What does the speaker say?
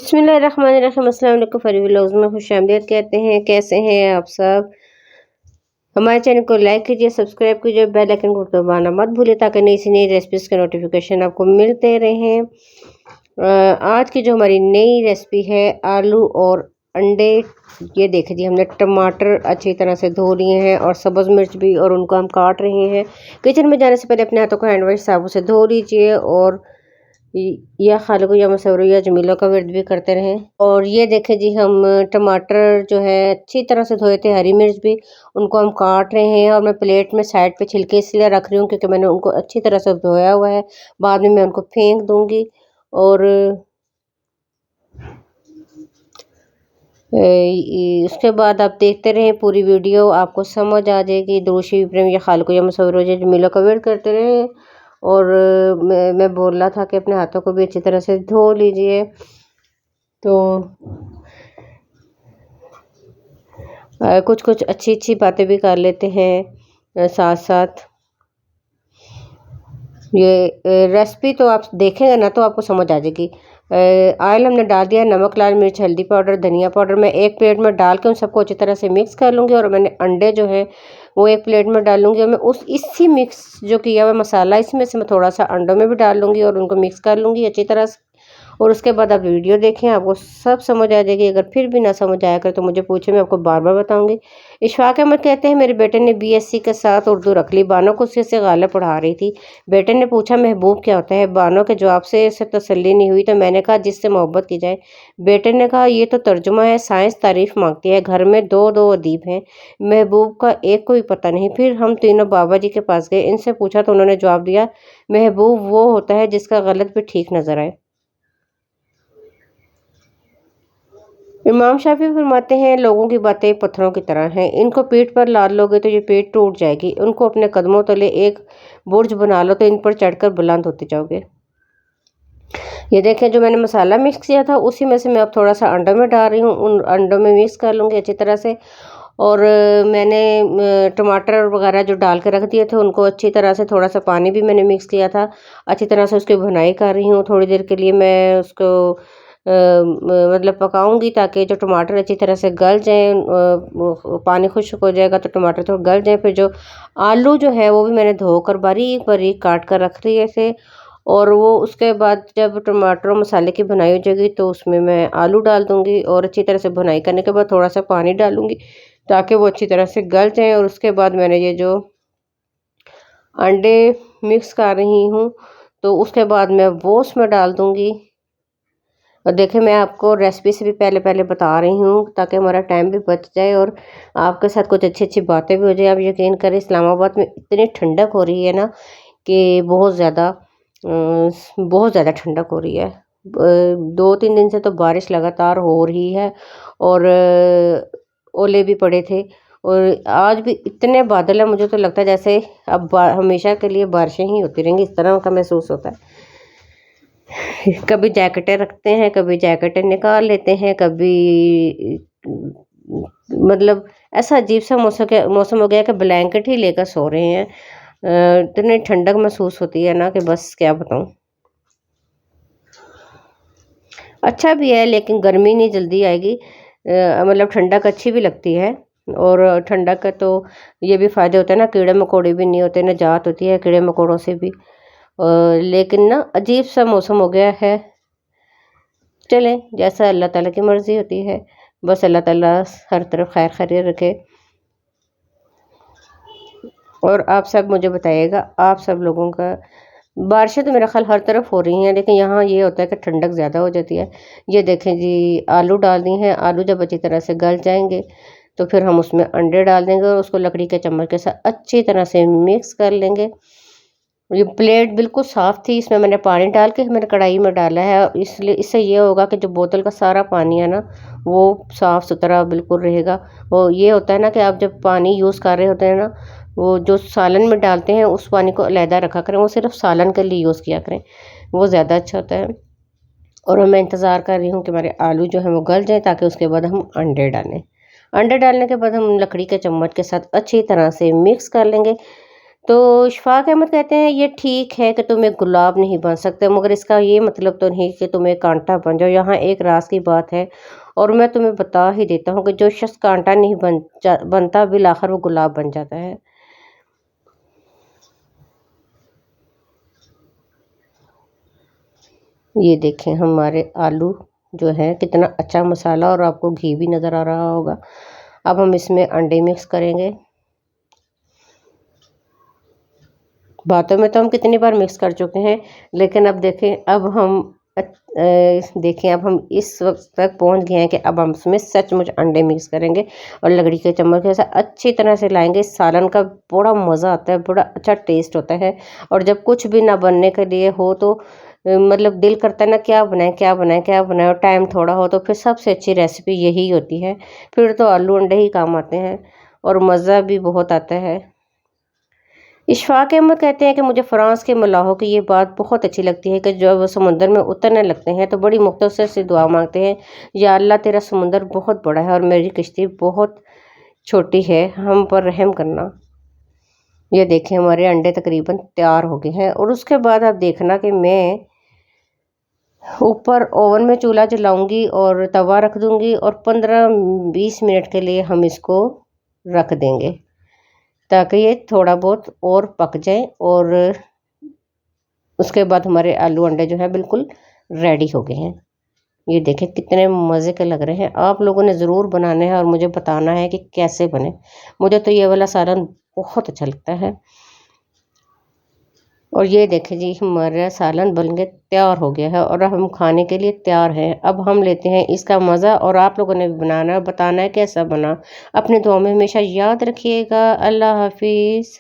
बिस्मिल्लाहिर्रहमानिर्रहीम। अस्सलाम वालेकुम। फरी व्लॉग्स में खुशामदीद कहते हैं। कैसे हैं आप सब? हमारे चैनल को लाइक कीजिए, सब्सक्राइब कीजिए, बेल आइकन को दबाना मत भूलिए ताकि नई से नई रेसिपीज़ के नोटिफिकेशन आपको मिलते रहें। आज की जो हमारी नई रेसिपी है आलू और अंडे। ये देखिए जी, हमने टमाटर अच्छी तरह से धो लिए हैं और सब्ज़ मिर्च भी, और उनको हम काट रहे हैं। किचन में जाने से पहले अपने हाथों को हैंड वॉश साबुन से धो लीजिए और या खालिको या मसवरो या जमीलों का वर्द भी करते रहें। और ये देखें जी, हम टमाटर जो है अच्छी तरह से धोए थे, हरी मिर्च भी, उनको हम काट रहे हैं। और मैं प्लेट में साइड पे छिलके इसलिए रख रही हूँ क्योंकि मैंने उनको अच्छी तरह से धोया हुआ है। बाद में मैं उनको फेंक दूंगी। और उसके बाद आप देखते रहें पूरी वीडियो, आपको समझ आ जाएगी। दोषी प्रेम या खालिको या मसवरो या जमीलों का वेट करते रहें। और मैं बोल रहा था कि अपने हाथों को भी अच्छी तरह से धो लीजिए। तो कुछ कुछ अच्छी अच्छी बातें भी कर लेते हैं साथ साथ। ये रेसिपी तो आप देखेंगे ना तो आपको समझ आ जाएगी। ऑयल हमने डाल दिया, नमक, लाल मिर्च, हल्दी पाउडर, धनिया पाउडर। मैं एक प्लेट में डाल के उन सबको अच्छी तरह से मिक्स कर लूँगी। और मैंने अंडे जो है वो एक प्लेट में डाल लूँगी। और मैं इसी मिक्स जो किया हुआ मसाला, इसमें से मैं थोड़ा सा अंडों में भी डाल लूँगी और उनको मिक्स कर लूँगी अच्छी तरह से। और उसके बाद आप वीडियो देखें, आपको सब समझ आ जाएगी। अगर फिर भी ना समझ आया कर तो मुझे पूछे, मैं आपको बार बार बताऊंगी। इशफाक अहमद कहते हैं, मेरे बेटे ने बीएससी के साथ उर्दू रख ली। बानो को उससे गालिब पढ़ा रही थी। बेटे ने पूछा महबूब क्या होता है। बानो के जवाब से इसे तसल्ली नहीं हुई तो मैंने कहा जिससे मोहब्बत की जाए। बेटे ने कहा ये तो तर्जुमा है, साइंस तारीफ मांगती है। घर में दो दो अदीब हैं, महबूब का एक को भी पता नहीं। फिर हम तीनों बाबा जी के पास गए, इनसे पूछा तो उन्होंने जवाब दिया, महबूब वो होता है जिसका गलत भी ठीक नजर आए। इमाम शाफी फरमाते हैं, लोगों की बातें पत्थरों की तरह हैं, इनको पीठ पर लाद लोगे तो ये पीठ टूट जाएगी। उनको अपने कदमों तले एक बुर्ज बना लो तो इन पर चढ़कर बुलंद होते जाओगे। ये देखें, जो मैंने मसाला मिक्स किया था उसी में से मैं अब थोड़ा सा अंडों में डाल रही हूँ। उन अंडों में मिक्स कर लूँगी अच्छी तरह से। और मैंने टमाटर वगैरह जो डाल के रख दिए थे उनको अच्छी तरह से, थोड़ा सा पानी भी मैंने मिक्स किया था, अच्छी तरह से उसकी भुनाई कर रही हूँ। थोड़ी देर के लिए मैं उसको मतलब पकाऊंगी ताकि जो टमाटर अच्छी तरह से गल जाएं। पानी खुश्क हो जाएगा तो टमाटर थोड़ा गल जाए। फिर जो आलू जो है वो भी मैंने धोकर बारीक बारीक काट कर रख दिए थे। और वो उसके बाद जब टमाटर और मसाले की भुनाई हो जाएगी तो उसमें मैं आलू डाल दूंगी। और अच्छी तरह से भुनाई करने के बाद थोड़ा सा पानी डालूंगी ताकि वो अच्छी तरह से गल जाएं। और उसके बाद मैंने ये जो अंडे मिक्स कर रही हूँ तो उसके बाद मैं वो उसमें डाल दूंगी। और देखें, मैं आपको रेसिपी से भी पहले पहले बता रही हूँ ताकि हमारा टाइम भी बच जाए और आपके साथ कुछ अच्छी अच्छी बातें भी हो जाए। आप यकीन करें, इस्लामाबाद में इतनी ठंडक हो रही है ना कि बहुत ज़्यादा ठंडक हो रही है। 2-3 दिन से तो बारिश लगातार हो रही है। और ओले भी पड़े थे। और आज भी इतने बादल हैं, मुझे तो लगता है जैसे अब हमेशा के लिए बारिशें ही होती रहेंगी, इस तरह का महसूस होता है। कभी जैकेटें रखते हैं, कभी जैकेटें निकाल लेते हैं, कभी मतलब ऐसा अजीब सा मौसम हो गया कि ब्लैंकेट ही लेकर सो रहे हैं। इतनी ठंडक महसूस होती है ना कि बस क्या बताऊं। अच्छा भी है लेकिन गर्मी नहीं जल्दी आएगी। मतलब ठंडक अच्छी भी लगती है। और ठंडक का तो ये भी फ़ायदे होते हैं ना, कीड़े मकोड़े भी नहीं होते, निजात होती है कीड़े मकोड़ों से भी। लेकिन ना अजीब सा मौसम हो गया है। चलें, जैसा अल्लाह ताला की मर्ज़ी होती है। बस अल्लाह ताला हर तरफ खैर खैरियत रखे। और आप सब मुझे बताइएगा, आप सब लोगों का बारिशें तो मेरा ख्याल हर तरफ हो रही हैं, लेकिन यहाँ ये होता है कि ठंडक ज़्यादा हो जाती है। ये देखें जी, आलू डाल दी हैं। आलू जब अच्छी तरह से गल जाएंगे तो फिर हम उसमें अंडे डाल देंगे और उसको लकड़ी के चम्मच के साथ अच्छी तरह से मिक्स कर लेंगे। ये प्लेट बिल्कुल साफ़ थी, इसमें मैंने पानी डाल के मैंने कढ़ाई में डाला है। इसलिए इससे ये होगा कि जो बोतल का सारा पानी है ना वो साफ़ सुथरा बिल्कुल रहेगा। और ये होता है ना कि आप जब पानी यूज़ कर रहे होते हैं ना, वो जो सालन में डालते हैं उस पानी को अलहदा रखा करें, वो सिर्फ सालन के लिए यूज़ किया करें, वो ज़्यादा अच्छा होता है। और मैं इंतज़ार कर रही हूँ कि हमारे आलू जो है वो गल जाए ताकि उसके बाद हम अंडे डालें। अंडे डालने के बाद हम लकड़ी के चम्मच के साथ अच्छी तरह से मिक्स कर लेंगे। तो शफ़ाक़ अहमद कहते हैं ये ठीक है कि तुम एक गुलाब नहीं बन सकते, मगर इसका ये मतलब तो नहीं कि तुम एक कांटा बन जाओ। यहाँ एक राज की बात है और मैं तुम्हें बता ही देता हूँ कि जो शख्स कांटा नहीं बनता बिल आखिर वो गुलाब बन जाता है। ये देखें हमारे आलू जो है कितना अच्छा मसाला और आपको घी भी नज़र आ रहा होगा। अब हम इसमें अंडे मिक्स करेंगे। बातों में तो हम कितनी बार मिक्स कर चुके हैं, लेकिन अब देखें देखें अब हम इस वक्त तक पहुंच गए हैं कि अब हम इसमें सचमुच अंडे मिक्स करेंगे और लकड़ी के चम्मच के साथ अच्छी तरह से लाएंगे। इस सालन का बड़ा मज़ा आता है, बड़ा अच्छा टेस्ट होता है। और जब कुछ भी ना बनने के लिए हो तो मतलब दिल करता है ना क्या बनाएं क्या बनाएं क्या बनाएं, और टाइम थोड़ा हो तो फिर सबसे अच्छी रेसिपी यही होती है। फिर तो आलू अंडे ही काम आते हैं और मज़ा भी बहुत आता है। इशफाक अहमद कहते हैं कि मुझे फ़्रांस के मलाहों की ये बात बहुत अच्छी लगती है कि जब वो समुंदर में उतरने लगते हैं तो बड़ी मुख्तसर से दुआ मांगते हैं, या अल्लाह तेरा समुंदर बहुत बड़ा है और मेरी किश्ती बहुत छोटी है, हम पर रहम करना। ये देखें हमारे अंडे तकरीबन तैयार हो गए हैं और उसके बाद आप देखना कि मैं ऊपर ओवन में चूल्हा जलाऊंगी और तवा रख दूंगी और 15-20 मिनट के लिए हम इसको रख देंगे ताकि ये थोड़ा बहुत और पक जाए। और उसके बाद हमारे आलू अंडे जो है बिल्कुल रेडी हो गए हैं। ये देखें कितने मज़े के लग रहे हैं। आप लोगों ने ज़रूर बनाने हैं और मुझे बताना है कि कैसे बने। मुझे तो ये वाला सालन बहुत अच्छा लगता है। और ये देखें जी हमारा सालन बन के तैयार हो गया है और अब हम खाने के लिए तैयार हैं। अब हम लेते हैं इसका मज़ा और आप लोगों ने भी बनाना बताना है कैसा बना। अपने दुआ में हमेशा याद रखिएगा। अल्लाह हाफिज़।